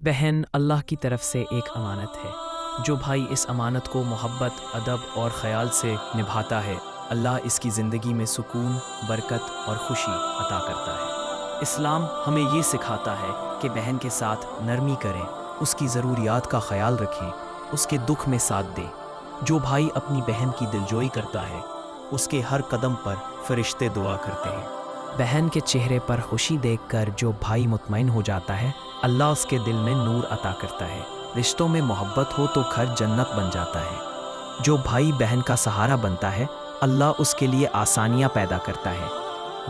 बहन अल्लाह की तरफ से एक अमानत है। जो भाई इस अमानत को मोहब्बत, अदब और ख़याल से निभाता है, अल्लाह इसकी ज़िंदगी में सुकून, बरकत और खुशी अता करता है। इस्लाम हमें ये सिखाता है कि बहन के साथ नरमी करें, उसकी ज़रूरियात का ख़याल रखें, उसके दुख में साथ दें। जो भाई अपनी बहन की दिलजोई करता है, उसके हर कदम पर फरिश्ते दुआ करते हैं। बहन के चेहरे पर खुशी देखकर जो भाई मुतमईन हो जाता है, अल्लाह उसके दिल में नूर अता करता है। रिश्तों में मोहब्बत हो तो घर जन्नत बन जाता है। जो भाई बहन का सहारा बनता है, अल्लाह उसके लिए आसानियाँ पैदा करता है।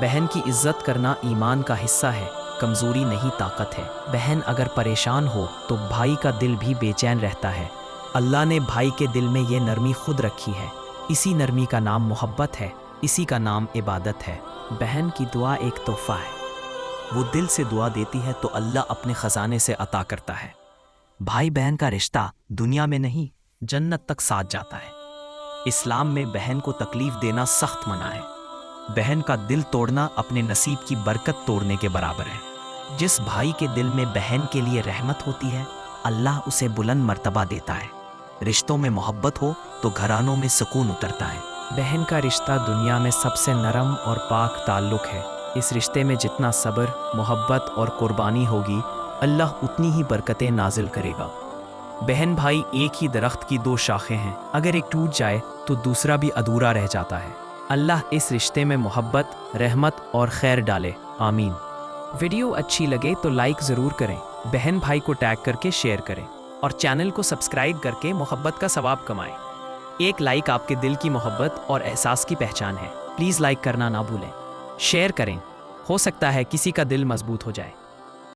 बहन की इज्जत करना ईमान का हिस्सा है, कमज़ोरी नहीं ताकत है। बहन अगर परेशान हो तो भाई का दिल भी बेचैन रहता है। अल्लाह ने भाई के दिल में ये नरमी खुद रखी है। इसी नरमी का नाम मोहब्बत है, इसी का नाम इबादत है। बहन की दुआ एक तोहफ़ा है। वो दिल से दुआ देती है तो अल्लाह अपने ख़जाने से अता करता है। भाई बहन का रिश्ता दुनिया में नहीं, जन्नत तक साथ जाता है। इस्लाम में बहन को तकलीफ़ देना सख्त मना है। बहन का दिल तोड़ना अपने नसीब की बरकत तोड़ने के बराबर है। जिस भाई के दिल में बहन के लिए रहमत होती है, अल्लाह उसे बुलंद मर्तबा देता है। रिश्तों में मोहब्बत हो तो घरानों में सुकून उतरता है। बहन का रिश्ता दुनिया में सबसे नरम और पाक ताल्लुक़ है। इस रिश्ते में जितना सब्र, मोहब्बत और कुर्बानी होगी, अल्लाह उतनी ही बरकतें नाजिल करेगा। बहन भाई एक ही दरख्त की दो शाखें हैं, अगर एक टूट जाए तो दूसरा भी अधूरा रह जाता है। अल्लाह इस रिश्ते में मोहब्बत, रहमत और खैर डाले, आमीन। वीडियो अच्छी लगे तो लाइक ज़रूर करें, बहन भाई को टैग करके शेयर करें और चैनल को सब्सक्राइब करके मोहब्बत का सवाब कमाएं। एक लाइक आपके दिल की मोहब्बत और एहसास की पहचान है। प्लीज़ लाइक करना ना भूलें, शेयर करें, हो सकता है किसी का दिल मजबूत हो जाए।